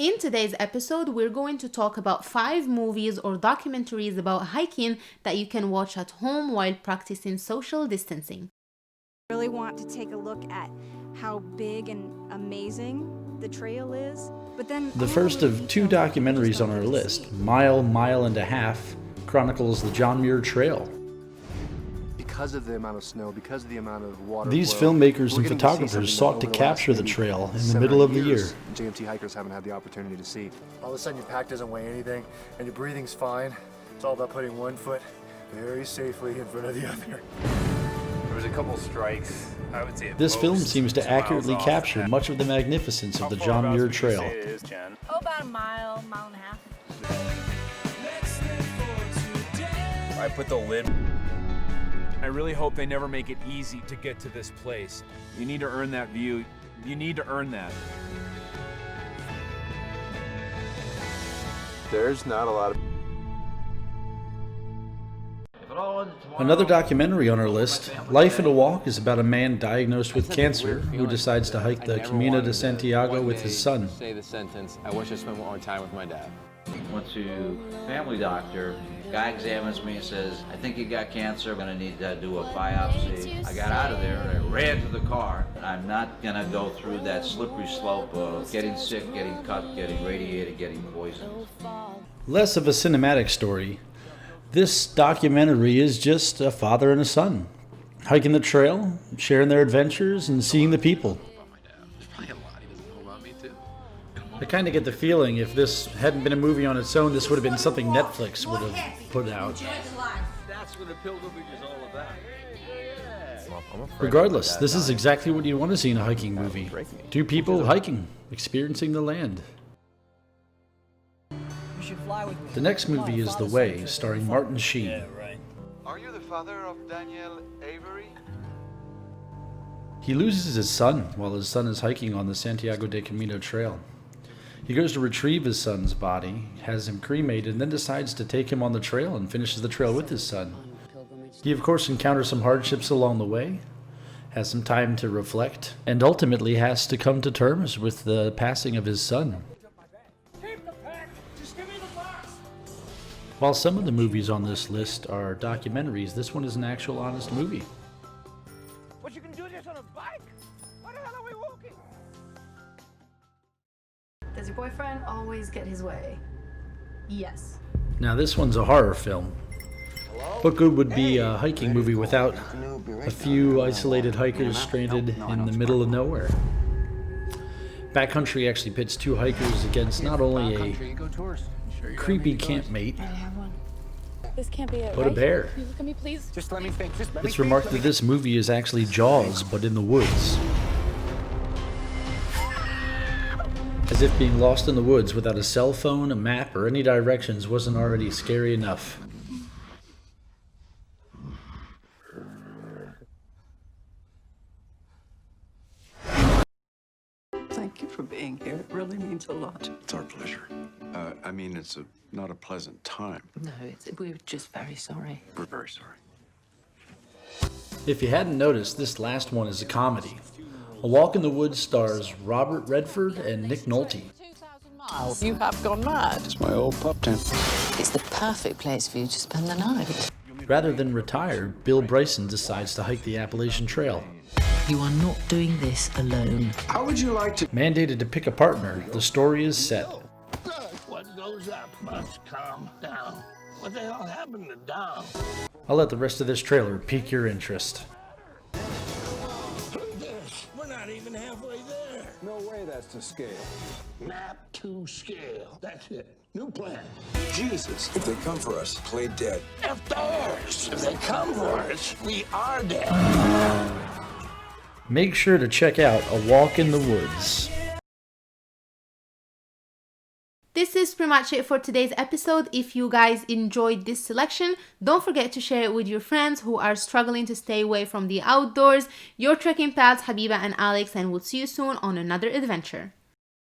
In today's episode, we're going to talk about 5 movies or documentaries about hiking that you can watch at home while practicing social distancing. I really want to take a look at how big and amazing the trail is, but then the first of 2 documentaries on our list, Mile and a Half, chronicles the John Muir Trail. Because of the amount of snow, because of the amount of water. These filmmakers and photographers sought to capture the trail in the middle of the year. JMT hikers haven't had the opportunity to see. All of a sudden your pack doesn't weigh anything and your breathing's fine. It's all about putting one foot very safely in front of the other. There was a couple strikes. I would say this film seems to accurately capture much of the magnificence of the John Muir Trail. About a mile and a half. I put the lid. I really hope they never make it easy to get to this place. You need to earn that view. You need to earn that. There's not a lot of... Another documentary on our list, Life in a Walk, is about a man diagnosed with cancer who decides to hike the Camino De Santiago with his son. Say the sentence, I wish I spent more time with my dad. Went to family doctor. Guy examines me and says, I think you got cancer. I'm going to need to do a biopsy. I got out of there and I ran to the car. I'm not going to go through that slippery slope of getting sick, getting cut, getting radiated, getting poisoned. Less of a cinematic story. This documentary is just a father and a son, hiking the trail, sharing their adventures, and seeing the people. I kind of get the feeling if this hadn't been a movie on its own, this would have been something Netflix would have put out. That's what a pilgrimage is all about. Regardless, this is exactly what you want to see in a hiking movie. 2 people hiking, experiencing the land. The next movie is The Way, starring Martin Sheen. Are you the father of Daniel Avery? He loses his son while his son is hiking on the Santiago de Camino Trail. He goes to retrieve his son's body, has him cremated, and then decides to take him on the trail and finishes the trail with his son. He, of course, encounters some hardships along the way, has some time to reflect, and ultimately has to come to terms with the passing of his son. While some of the movies on this list are documentaries, this one is an actual honest movie. But you can do this on a bike? What the hell are we walking? Does your boyfriend always get his way? Yes. Now this one's a horror film. What good would be a hiking movie without a few isolated hikers stranded in the middle of nowhere? Backcountry actually pits 2 hikers against not only a creepy campmate, This can't be it, but a bear. Can you look at me, please? Just let me think. Just let me It's remarked that this movie is actually Jaws, but in the woods. As if being lost in the woods without a cell phone, a map, or any directions wasn't already scary enough. Thank you for being here. It really means a lot. It's our pleasure. I mean, it's not a pleasant time. No, we're just very sorry. We're very sorry. If you hadn't noticed, this last one is a comedy. A Walk in the Woods stars Robert Redford and Nick Nolte. You have gone mad. It's my old pup tent. It's the perfect place for you to spend the night. Rather than retire, Bill Bryson decides to hike the Appalachian Trail. You are not doing this alone. How would you like to... Mandated to pick a partner, the story is set. What goes up must come down. What the hell happened to down? I'll let the rest of this trailer pique your interest. We're not even halfway there. No way that's to scale. Map to scale. That's it. New plan. Jesus, if they come for us, play dead. F theirs. If they come for us, we are dead. Make sure to check out A Walk in the Woods. This is pretty much it for today's episode. If you guys enjoyed this selection, don't forget to share it with your friends who are struggling to stay away from the outdoors. Your trekking pals, Habiba and Alex, and we'll see you soon on another adventure.